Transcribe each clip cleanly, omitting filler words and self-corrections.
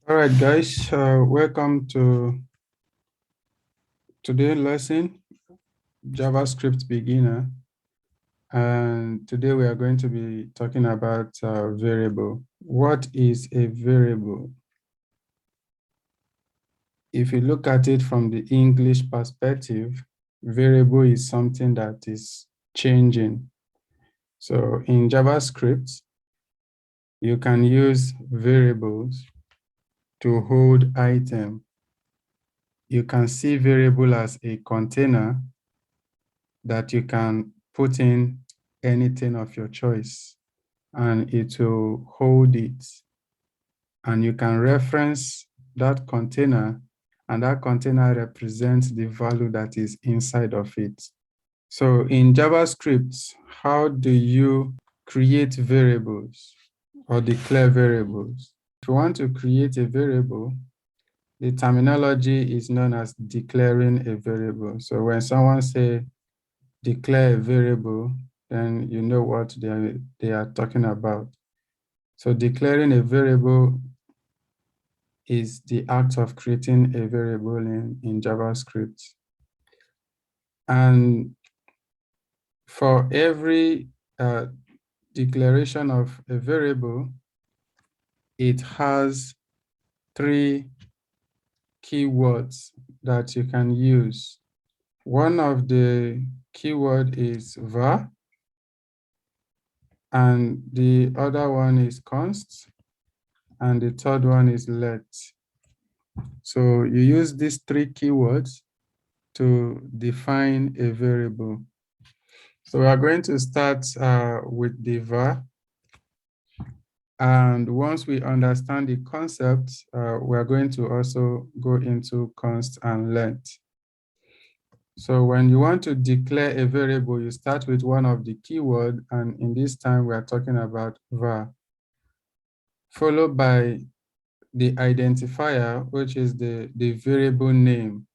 All right, guys, welcome to today's lesson, JavaScript Beginner. And today we are going to be talking about variable. What is a variable? If you look at it from the English perspective, variable is something that is changing. So in JavaScript, you can use variables to hold item. You can see variable as a container that you can put in anything of your choice and it will hold it. And you can reference that container, and that container represents the value that is inside of it. So in JavaScript, how do you create variables or declare variables? If you want to create a variable, the terminology is known as declaring a variable. So when someone says declare a variable, then you know what they are talking about. So declaring a variable is the act of creating a variable in JavaScript. And for every declaration of a variable, it has 3 keywords that you can use. One of the keyword is var, and the other one is const, and the third one is let. So you use these 3 keywords to define a variable. So we are going to start with the var. And once we understand the concept, we are going to also go into const and let. So when you want to declare a variable, you start with one of the keywords, and in this time we are talking about var, followed by the identifier, which is the variable name.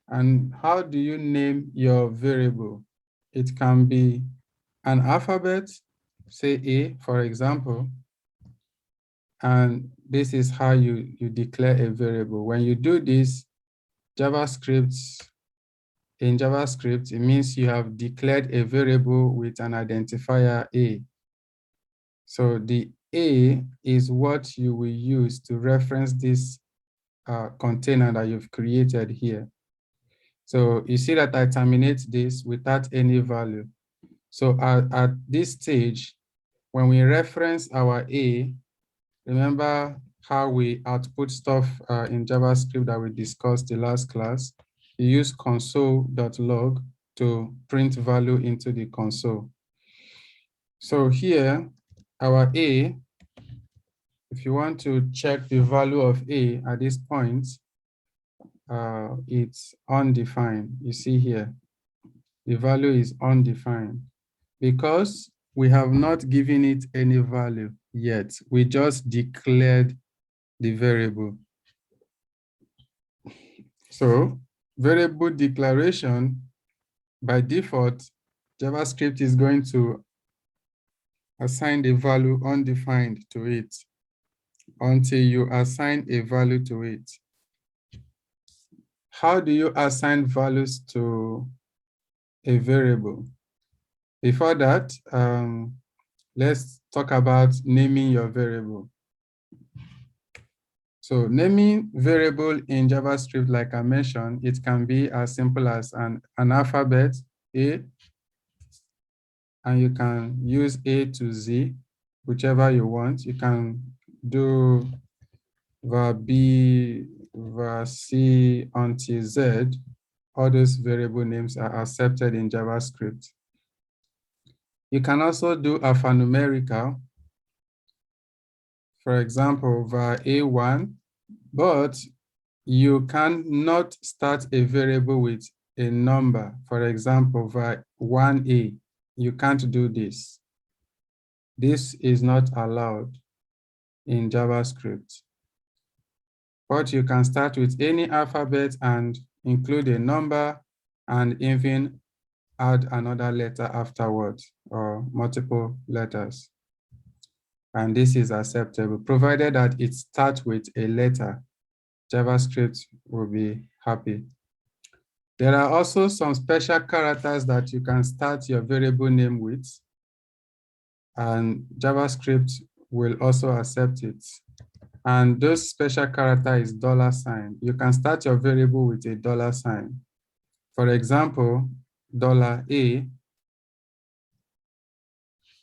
And how do you name your variable? It can be an alphabet, say A, for example, and this is how you declare a variable. When you do this, in JavaScript, it means you have declared a variable with an identifier A. So the A is what you will use to reference this container that you've created here. So you see that I terminate this without any value. So at this stage, when we reference our A, remember how we output stuff in JavaScript that we discussed the last class? You use console.log to print value into the console. So here, our A, if you want to check the value of A at this point, it's undefined. You see here, the value is undefined because we have not given it any value yet. We just declared the variable. So variable declaration, by default, JavaScript is going to assign the value undefined to it until you assign a value to it. How do you assign values to a variable? Before that, let's talk about naming your variable. So naming variable in JavaScript, like I mentioned, it can be as simple as an alphabet, A, and you can use A to Z, whichever you want. You can do var B, var C until Z. All those variable names are accepted in JavaScript. You can also do alphanumerical. For example, var A1, but you cannot start a variable with a number. For example, var 1A, you can't do this. This is not allowed in JavaScript. But you can start with any alphabet and include a number and even add another letter afterwards or multiple letters. And this is acceptable, provided that it starts with a letter. JavaScript will be happy. There are also some special characters that you can start your variable name with, and JavaScript will also accept it. And those special character is $sign. You can start your variable with a $sign. For example, $A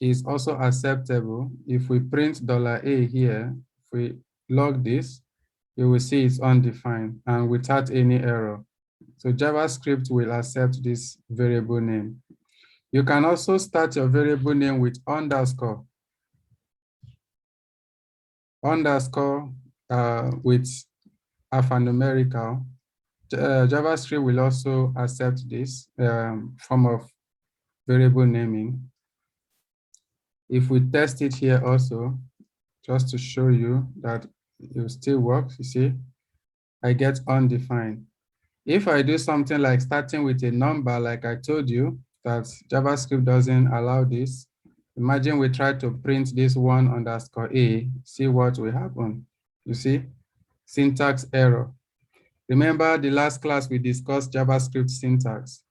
is also acceptable. If we print $A here, if we log this, you will see it's undefined and without any error. So JavaScript will accept this variable name. You can also start your variable name with underscore. Underscore with alphanumerical. JavaScript will also accept this form of variable naming. If we test it here also, just to show you that it still works, you see, I get undefined. If I do something like starting with a number, like I told you, that JavaScript doesn't allow this. Imagine we try to print this 1_a, see what will happen. You see, syntax error. Remember the last class we discussed JavaScript syntax.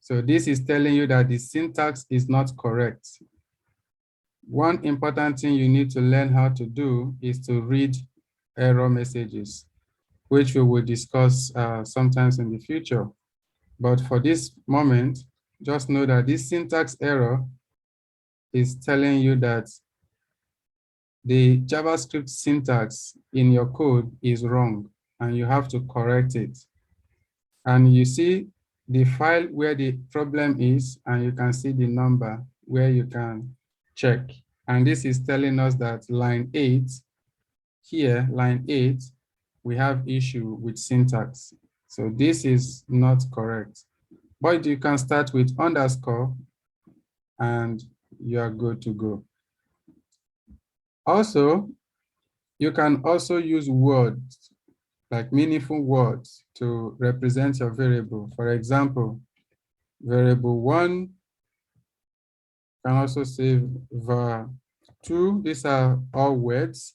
So this is telling you that the syntax is not correct. One important thing you need to learn how to do is to read error messages, which we will discuss sometimes in the future. But for this moment, just know that this syntax error is telling you that the JavaScript syntax in your code is wrong and you have to correct it. And you see the file where the problem is, and you can see the number where you can check. And this is telling us that line 8, here, line 8, we have issue with syntax. So this is not correct. But you can start with underscore and you are good to go. Also, you can also use words, like meaningful words, to represent your variable. For example, variable 1 can also say var2. These are all words.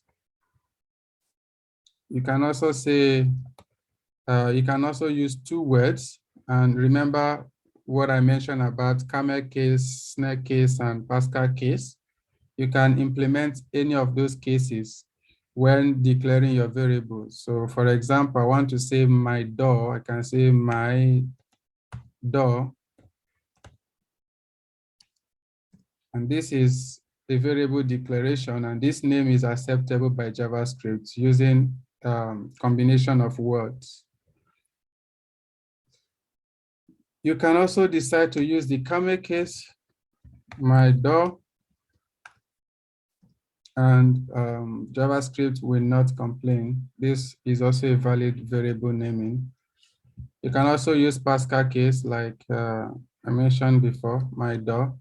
You can also say, you can also use 2 words. And remember what I mentioned about camel case, snake case, and Pascal case. You can implement any of those cases when declaring your variables. So for example, I want to say my door, I can say my door. And this is a variable declaration, and this name is acceptable by JavaScript using combination of words. You can also decide to use the camel case, my door, and JavaScript will not complain. This is also a valid variable naming. You can also use Pascal case, like I mentioned before, my door.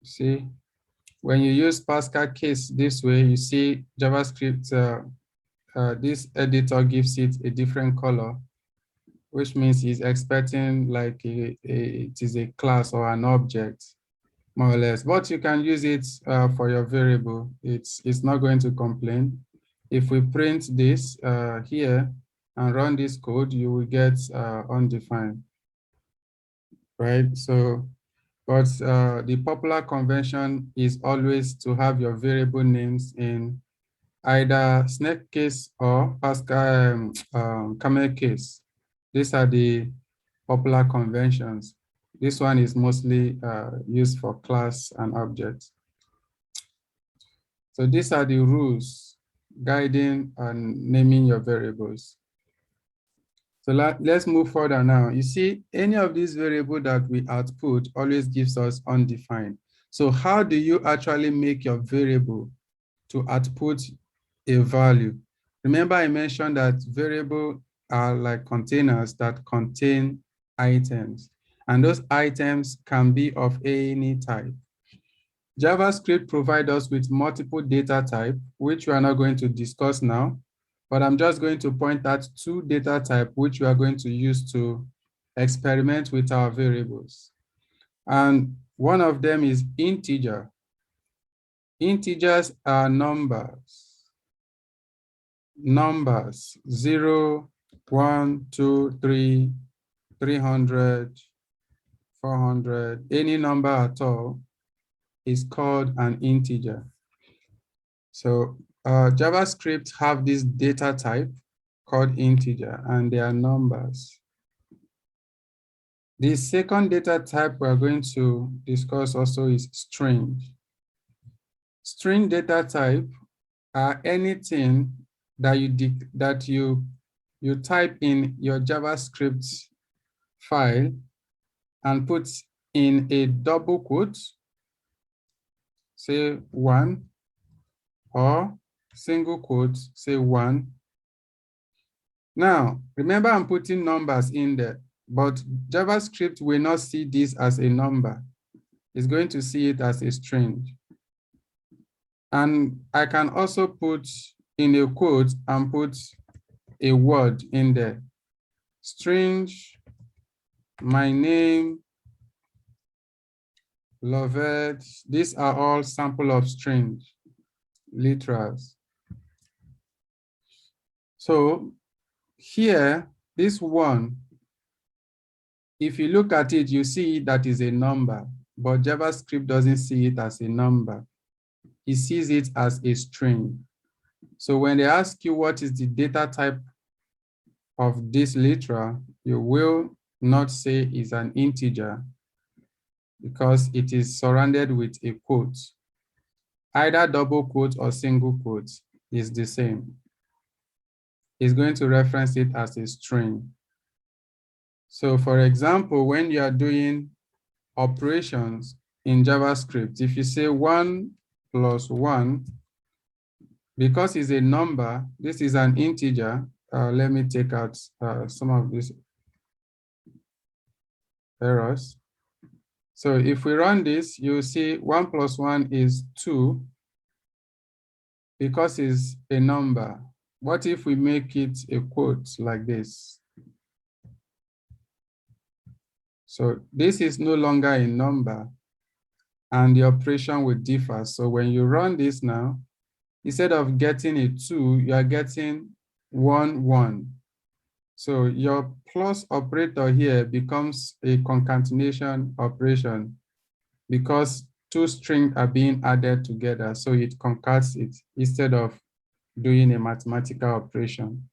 See, when you use Pascal case this way, you see JavaScript, this editor gives it a different color, which means he's expecting like it is a class or an object, more or less. But you can use it for your variable. It's not going to complain. If we print this here and run this code, you will get undefined, right? So, but the popular convention is always to have your variable names in either snake case or Pascal camel case. These are the popular conventions. This one is mostly used for class and objects. So these are the rules guiding and naming your variables. So let's move further now. You see, any of these variables that we output always gives us undefined. So how do you actually make your variable to output a value? Remember I mentioned that variables are like containers that contain items, and those items can be of any type. JavaScript provides us with multiple data types, which we are not going to discuss now, but I'm just going to point out 2 data types which we are going to use to experiment with our variables. And one of them is integer. Integers are numbers. Numbers 0, 1, 2, 3, 300, 400, any number at all is called an integer. So JavaScript have this data type called integer, and they are numbers. The second data type we're going to discuss also is string. String data type are anything that you type in your JavaScript file and put in a double quote, say 1, or single quote, say 1. Now, remember I'm putting numbers in there, but JavaScript will not see this as a number. It's going to see it as a string. And I can also put in a quote and put a word in there. String, my name, loved. These are all sample of strings, literals. So here, this one, if you look at it, you see that is a number, but JavaScript doesn't see it as a number. It sees it as a string. So when they ask you what is the data type of this literal, you will not say is an integer because it is surrounded with a quote. Either double quote or single quote is the same. It's going to reference it as a string. So for example, when you are doing operations in JavaScript, if you say 1 plus 1, because it's a number, this is an integer. Let me take out some of these errors. So if we run this, you see 1 plus 1 is 2 because it's a number. What if we make it a quote like this? So this is no longer a number and the operation will differ. So when you run this now, instead of getting a 2, you are getting 1, 1. So your plus operator here becomes a concatenation operation because two strings are being added together. So it concatenates it instead of doing a mathematical operation.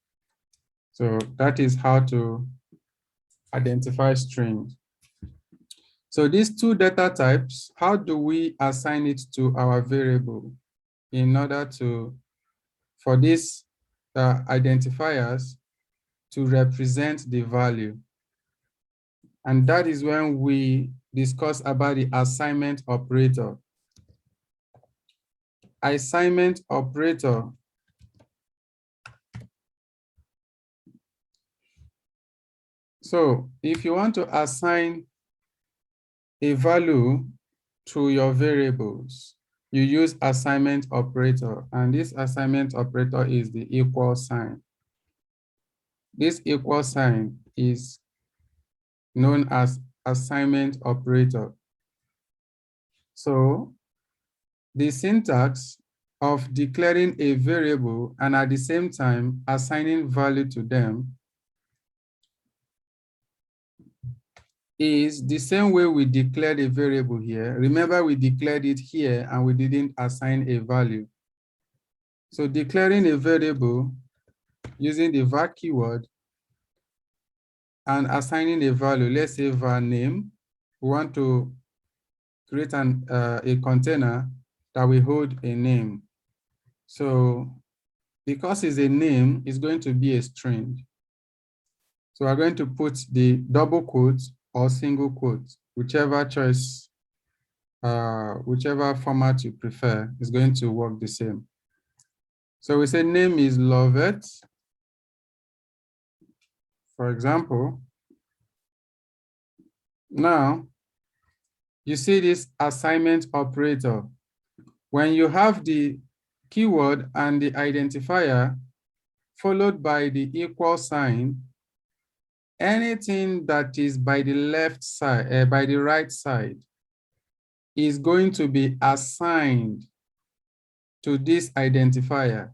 So that is how to identify strings. So these two data types, how do we assign it to our variable in order for these identifiers to represent the value? And that is when we discuss about the assignment operator. Assignment operator So if you want to assign a value to your variables, you use assignment operator, and this assignment operator is the equal sign. This equal sign is known as assignment operator. So the syntax of declaring a variable and at the same time assigning value to them is the same way we declared a variable here. Remember, we declared it here and we didn't assign a value. So declaring a variable using the var keyword and assigning a value, let's say var name, we want to create a container that will hold a name. So because it's a name, it's going to be a string. So we're going to put the double quote or single quote, whichever choice, whichever format you prefer is going to work the same. So we say name is Lovett, for example. Now, you see this assignment operator. When you have the keyword and the identifier followed by the equal sign, anything that is by the left side, by the right side, is going to be assigned to this identifier.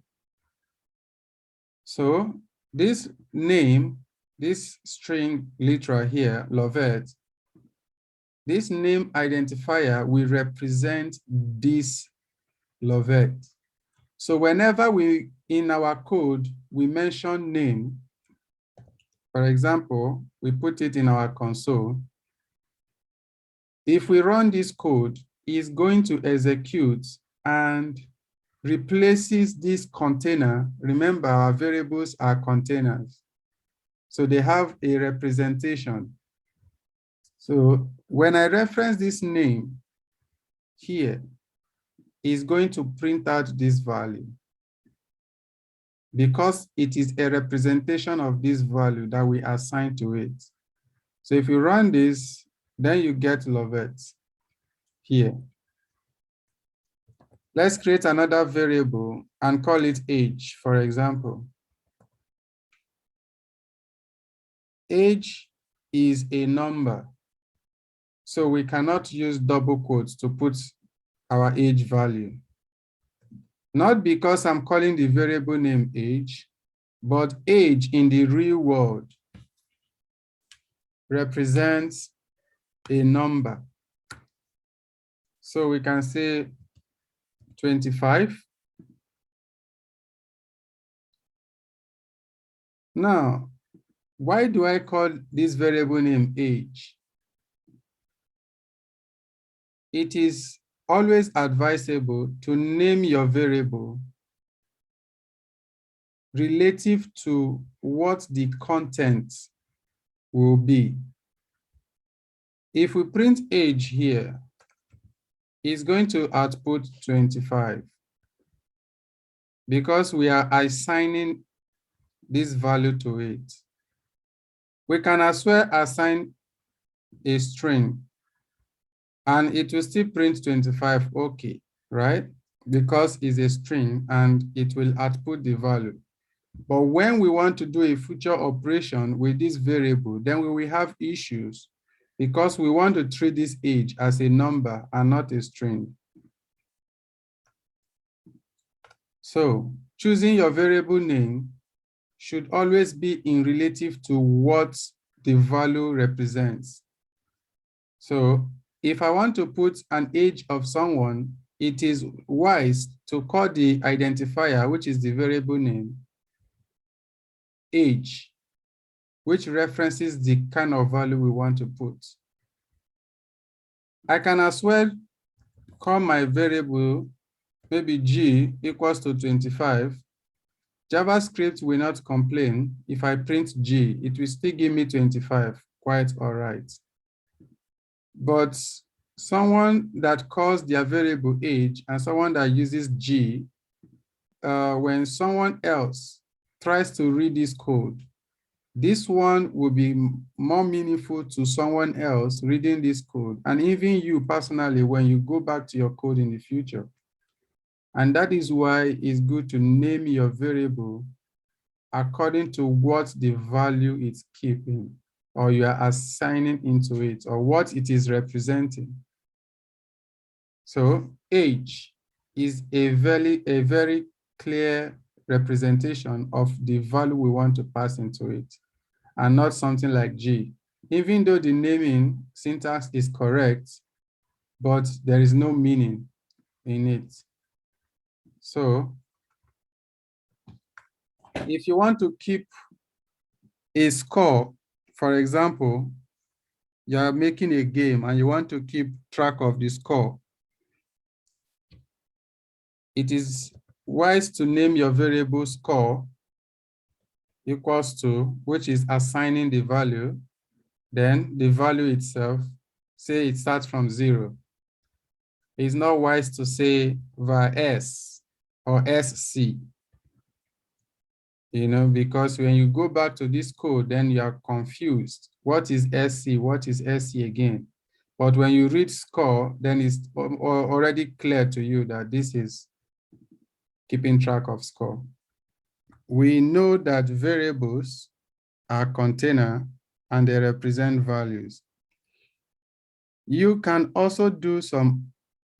So this name, this string literal here, Lovett, this name identifier will represent this Lovett. So whenever we, in our code, we mention name, for example, we put it in our console. If we run this code, it's going to execute and replaces this container. Remember, our variables are containers. So they have a representation. So when I reference this name here, it's going to print out this value because it is a representation of this value that we assign to it. So if you run this, then you get Lovett here. Let's create another variable and call it age, for example. Age is a number, so we cannot use double quotes to put our age value. Not because I'm calling the variable name age, but age in the real world represents a number. So we can say 25. Now, why do I call this variable name age? It is always advisable to name your variable relative to what the content will be. If we print age here, it's going to output 25 because we are assigning this value to it. We can as well assign a string and it will still print 25, okay, right? Because it's a string and it will output the value. But when we want to do a future operation with this variable, then we will have issues because we want to treat this age as a number and not a string. So choosing your variable name should always be in relative to what the value represents. So if I want to put an age of someone, it is wise to call the identifier, which is the variable name, age, which references the kind of value we want to put. I can as well call my variable, maybe G equals to 25. JavaScript will not complain if I print G, it will still give me 25, quite all right. But someone that calls their variable age and someone that uses G, when someone else tries to read this code, this one will be more meaningful to someone else reading this code, and even you personally when you go back to your code in the future. And that is why it's good to name your variable according to what the value it's keeping, or you are assigning into it, or what it is representing. So age is a very clear representation of the value we want to pass into it, and not something like G. Even though the naming syntax is correct, but there is no meaning in it. So if you want to keep a score, for example, you are making a game and you want to keep track of the score, it is wise to name your variable score equals to, which is assigning the value, then the value itself, say it starts from 0. It's not wise to say var s or sc, because when you go back to this code, then you are confused. What is sc? What is sc again? But when you read score, then it's already clear to you that this is keeping track of score. We know that variables are container and they represent values. You can also do some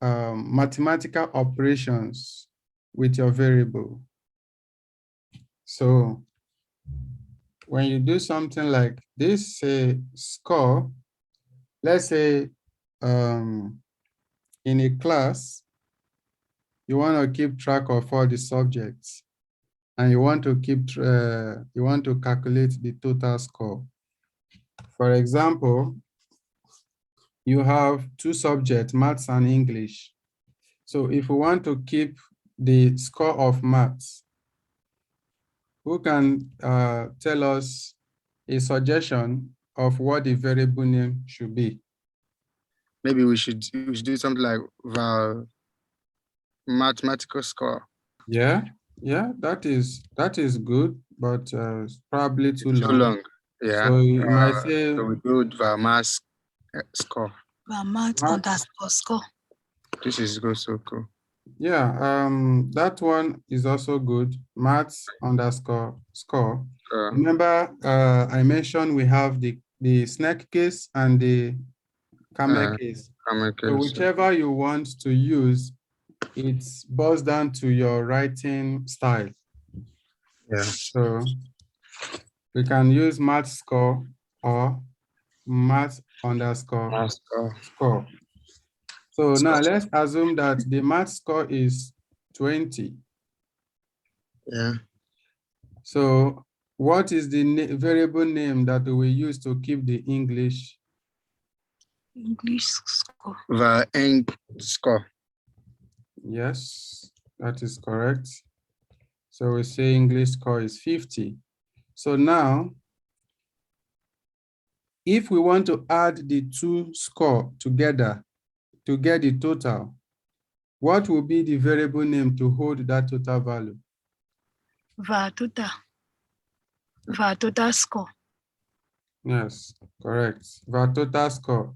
mathematical operations with your variable. So when you do something like this, say score, let's say in a class, you want to keep track of all the subjects, and you want to calculate the total score. For example, you have two subjects, maths and English. So if we want to keep the score of maths, who can tell us a suggestion of what the variable name should be? Maybe we should do something like the mathematical score. Yeah, that is good, but it's probably too long. Yeah. So you might say so we do the math score. The math underscore score. This is good, so cool. Yeah, that one is also good. Maths underscore score. Remember, I mentioned we have the snake case and the camel case. So whichever you want to use, it boils down to your writing style. Yeah. So we can use math score or math underscore score. So now let's assume that the math score is 20. Yeah. So what is the variable name that we will use to keep the English? English score. The Eng score. Yes, that is correct. So we say English score is 50. So now, if we want to add the two score together to get the total, what will be the variable name to hold that total value? The total score. Yes, correct. The total score.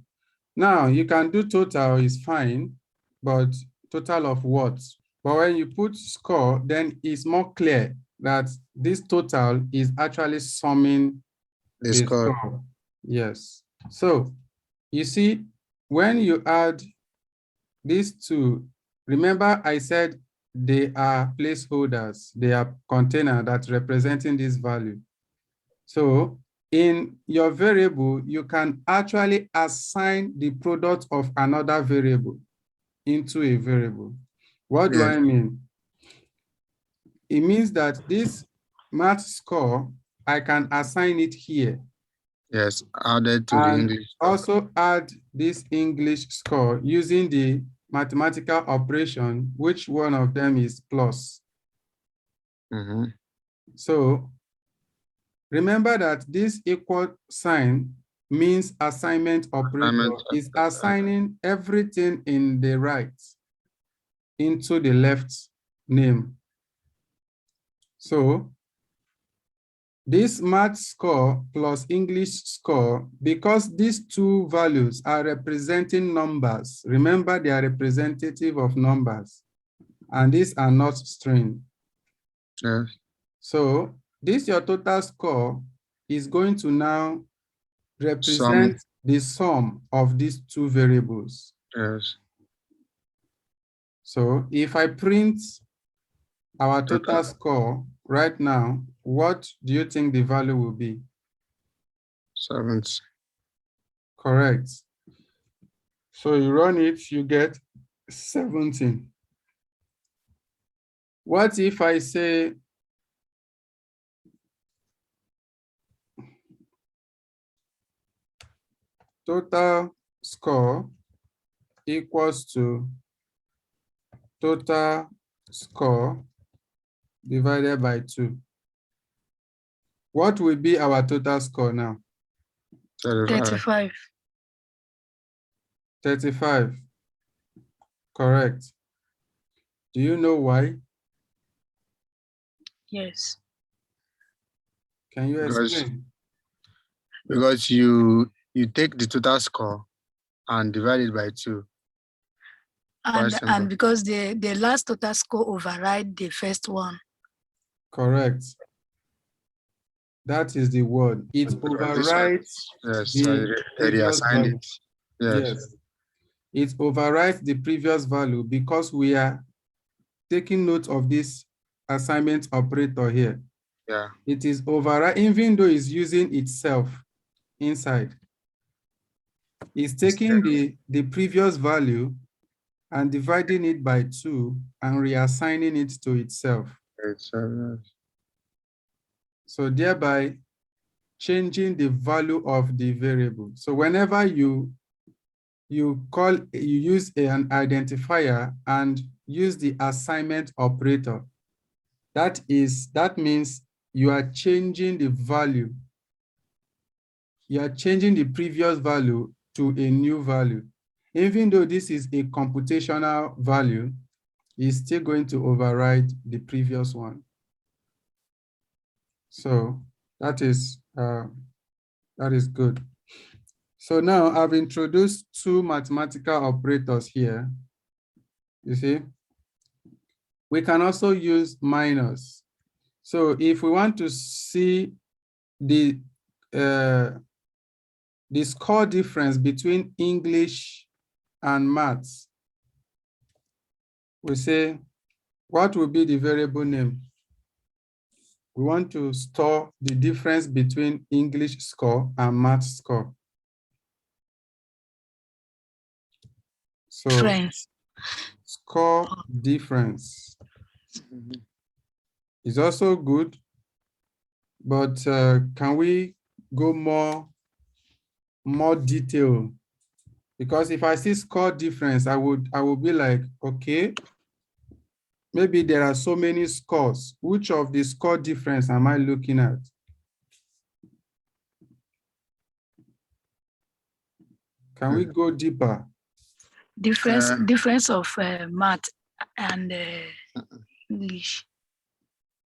Now, you can do total is fine, but total of what? But when you put score, then it's more clear that this total is actually summing the score. Yes. So you see, when you add these two, remember I said they are placeholders. They are container that representing this value. So in your variable, you can actually assign the product of another variable into a variable. What do I mean? It means that this math score, I can assign it here. Yes, added to and the English score. Also add this English score using the mathematical operation, which one of them is plus. So remember that this equal sign means assignment operator is assigning everything in the right into the left name. So this math score plus English score, because these two values are representing numbers, remember they are representative of numbers, and these are not string. Yes. So this your total score is going to now represent the sum of these two variables. Yes. So if I print our total score right now, what do you think the value will be? 70. Correct. So you run it, you get 17. What if I say total score equals to total score divided by 2? What will be our total score now? 35. 35. Correct. Do you know why? Yes. Can you explain? Because you take the total score and divide it by 2. And because the last total score override the first one. Correct. That is the word. It overrides the previous value. Yes. It overrides the previous value because we are taking note of this assignment operator here. Yeah. It is override, even though it's using itself inside. It's taking the previous value and dividing it by 2 and reassigning it to itself. So thereby changing the value of the variable. So whenever you use an identifier and use the assignment operator, that means you are changing the value. You are changing the previous value to a new value. Even though this is a computational value, it's still going to override the previous one. So that is good. So now I've introduced 2 mathematical operators here. You see, we can also use minus. So if we want to see the score difference between English and maths, we say, what will be the variable name? We want to store the difference between English score and math score. So Difference. Score difference is also good, but can we go more detail? Because if I see score difference, I will be like, okay, maybe there are so many scores. Which of the score difference am I looking at? Can we go deeper? Difference of math and English.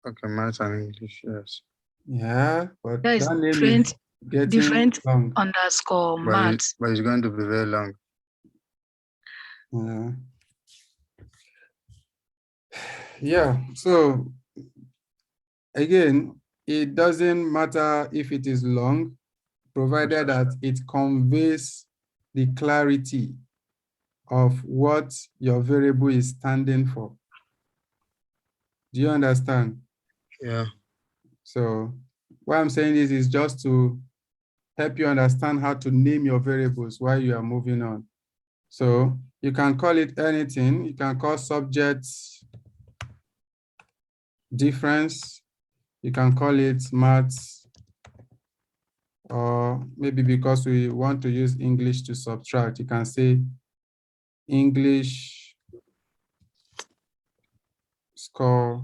Okay, math and English, yes. Yeah, but That is that name is getting different long. underscore math. But it's going to be very long. Yeah, so again, it doesn't matter if it is long, provided that it conveys the clarity of what your variable is standing for. Do you understand? Yeah. So what I'm saying is just to help you understand how to name your variables while you are moving on. So you can call it anything. You can call subject difference. You can call it maths, or maybe because we want to use English to subtract, you can say English score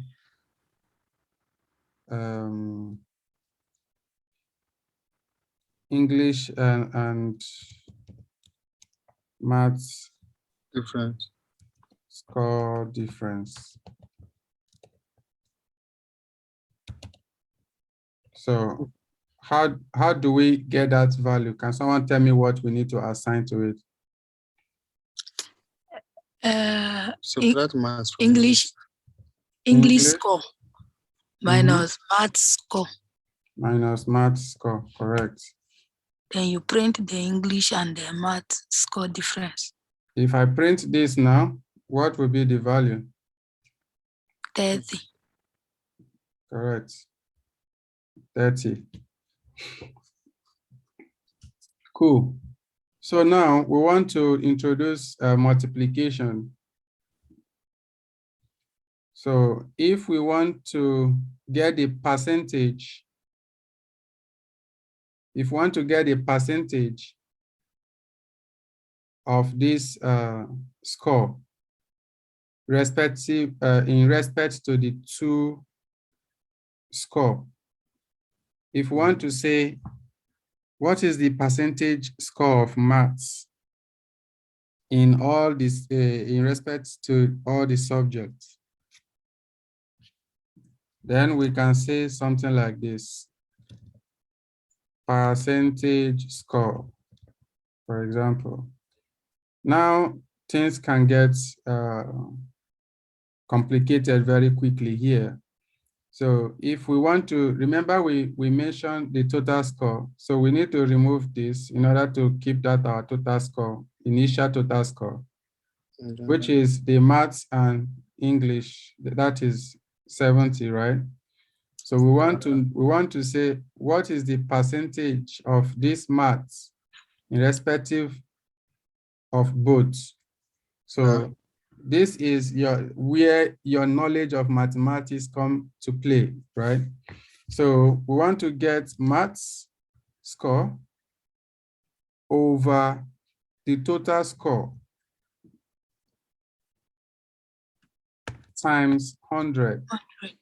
English and maths Difference. Score difference. So how do we get that value? Can someone tell me what we need to assign to it? English score minus math score. Minus math score, correct. Then you print the English and the math score difference. If I print this now, what will be the value? 30. Correct. 30. Cool. So now we want to introduce multiplication. So if we want to get the percentage, if we want to get a percentage of this score, in respect to the 2 score, if we want to say, what is the percentage score of maths in all this, in respect to all the subjects? Then we can say something like this: percentage score, for example. Now things can get complicated very quickly here. So if we want to, remember we mentioned the total score. So we need to remove this in order to keep that our total score, initial total score, which is the maths and English, that is 70, right? So we want to say, what is the percentage of this maths in respective of both? So this is where your knowledge of mathematics come to play, right? So we want to get maths score over the total score times 100. 100.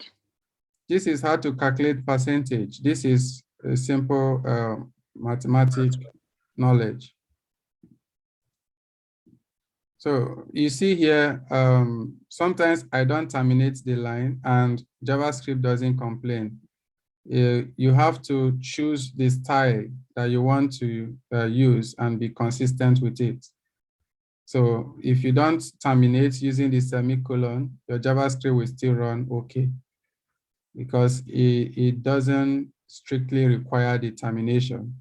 This is how to calculate percentage. This is a simple mathematics knowledge. So you see here, sometimes I don't terminate the line and JavaScript doesn't complain. You have to choose the style that you want to use and be consistent with it. So if you don't terminate using the semicolon, your JavaScript will still run okay, because it doesn't strictly require the termination.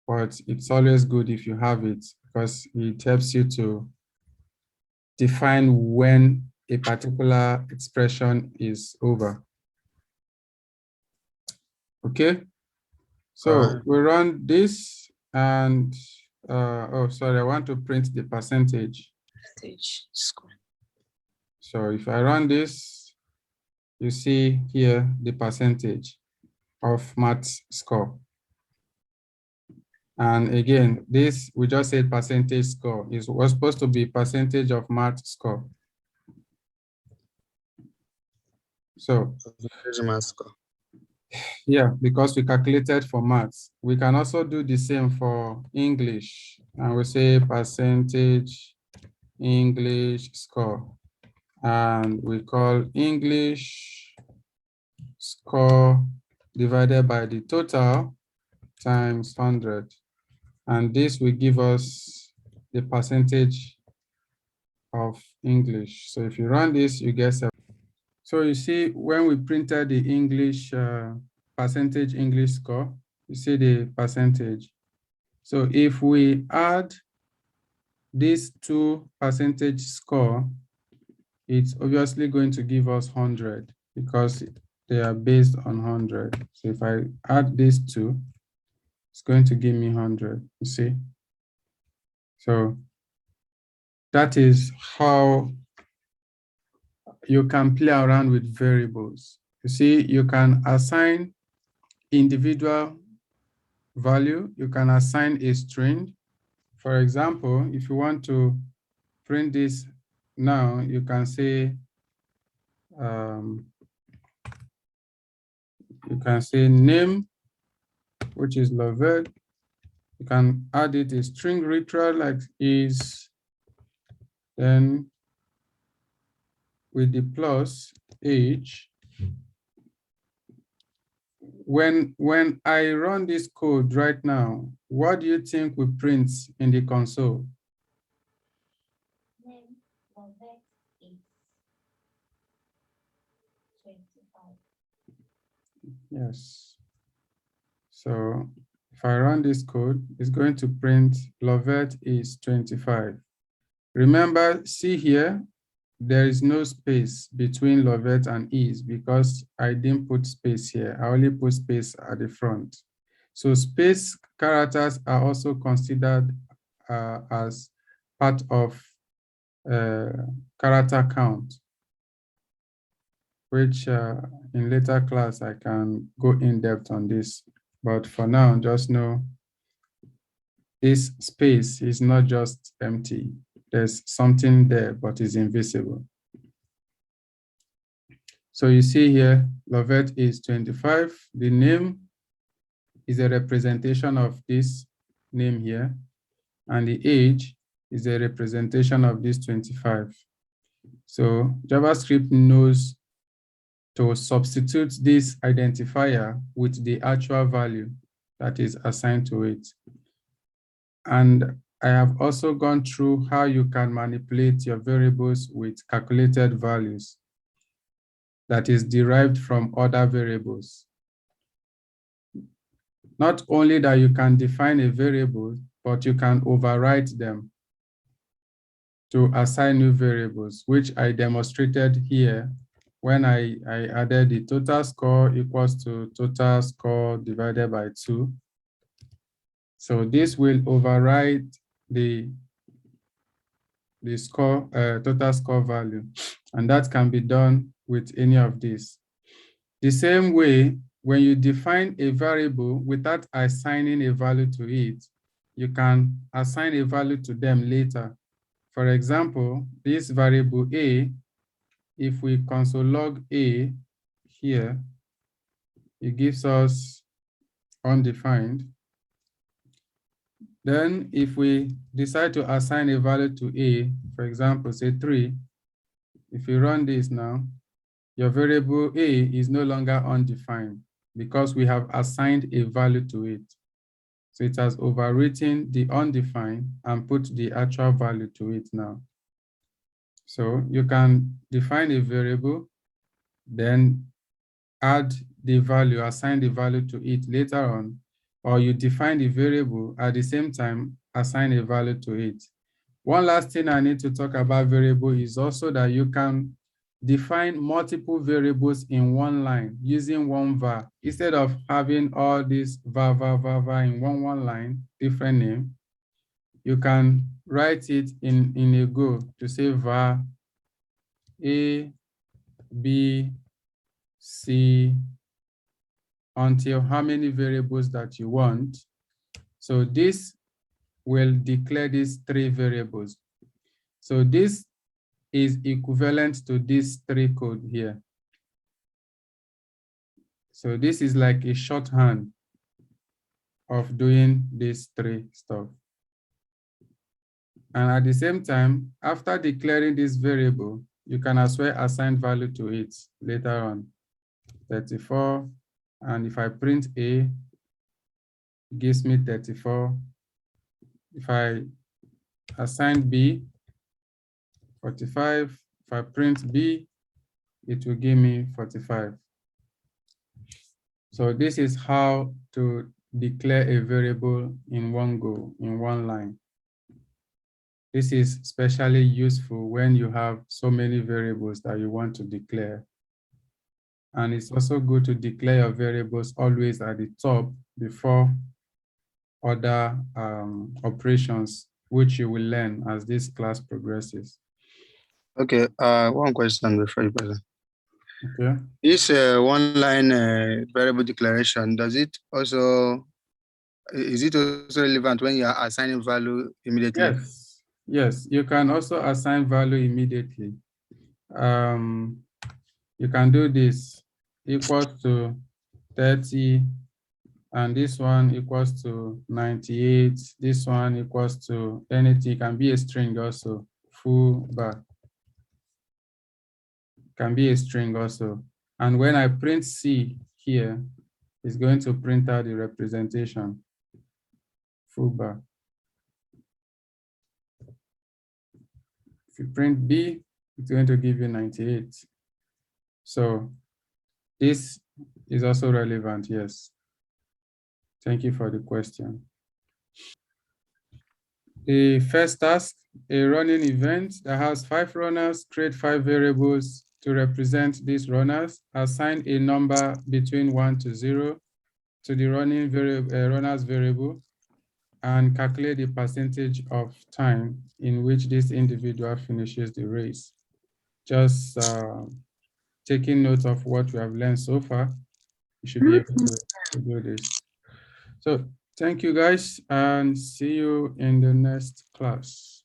But it's always good if you have it, because it helps you to define when a particular expression is over. Okay, so we run this and, oh, sorry, I want to print the percentage. So if I run this, you see here the percentage of maths score. And again, this, we just said percentage score. It was supposed to be percentage of math score. So, yeah, because we calculated for maths. We can also do the same for English. And we say percentage English score. And we call English score divided by the total times 100. And this will give us the percentage of English. So if you run this, you get 7. So you see, when we printed the English percentage English score, you see the percentage. So if we add these two percentage score, it's obviously going to give us 100 because they are based on 100. So if I add these two, it's going to give me 100, you see? So that is how you can play around with variables. You see, you can assign individual value. You can assign a string. For example, if you want to print this now, you can say, name, which is Lovett. You can add it a string literal like is, then with the plus age. When I run this code right now, what do you think we print in the console? Name Lovett is 25. Yes. So if I run this code, it's going to print Lovett is 25. Remember, see here, there is no space between Lovett and is because I didn't put space here. I only put space at the front. So space characters are also considered as part of character count, which in later class I can go in depth on this. But for now, just know this space is not just empty. There's something there, but it's invisible. So you see here, Lovett is 25. The name is a representation of this name here. And the age is a representation of this 25. So JavaScript knows to substitute this identifier with the actual value that is assigned to it. And I have also gone through how you can manipulate your variables with calculated values that is derived from other variables. Not only that you can define a variable, but you can override them to assign new variables, which I demonstrated here when I added the total score equals to total score divided by 2. So this will override the score, total score value, and that can be done with any of these. The same way, when you define a variable without assigning a value to it, you can assign a value to them later. For example, this variable a, if we console log a here, it gives us undefined. Then if we decide to assign a value to a, for example, say 3, if you run this now, your variable a is no longer undefined because we have assigned a value to it. So it has overwritten the undefined and put the actual value to it now. So you can define a variable, then add the value, assign the value to it later on, or you define the variable at the same time, assign a value to it. One last thing I need to talk about variable is also that you can define multiple variables in one line using one var. Instead of having all these var in one line, different name, you can write it in a go to say var A, B, C, until how many variables that you want. So this will declare these 3 variables. So this is equivalent to this 3 code here. So this is like a shorthand of doing these 3 stuff. And at the same time, after declaring this variable, you can as well assign value to it later on. 34, and if I print A, it gives me 34. If I assign B, 45. If I print B, it will give me 45. So this is how to declare a variable in one go, in one line. This is especially useful when you have so many variables that you want to declare. And it's also good to declare your variables always at the top before other operations, which you will learn as this class progresses. Okay, one question before you present. Okay. This one-line variable declaration, is it also relevant when you are assigning value immediately? Yes, yes, you can also assign value immediately. You can do this equals to 30, and this one equals to 98. This one equals to anything. It can be a string also, full bar. Can be a string also. And when I print C here, it's going to print out the representation, full bar. If you print B, it's going to give you 98. So this is also relevant, yes. Thank you for the question. The first task, a running event that has 5 runners, create 5 variables to represent these runners, assign a number between 1 to 0 to the running runner's variable, and calculate the percentage of time in which this individual finishes the race. Just taking note of what we have learned so far, you should be able to do this. So thank you guys, and see you in the next class.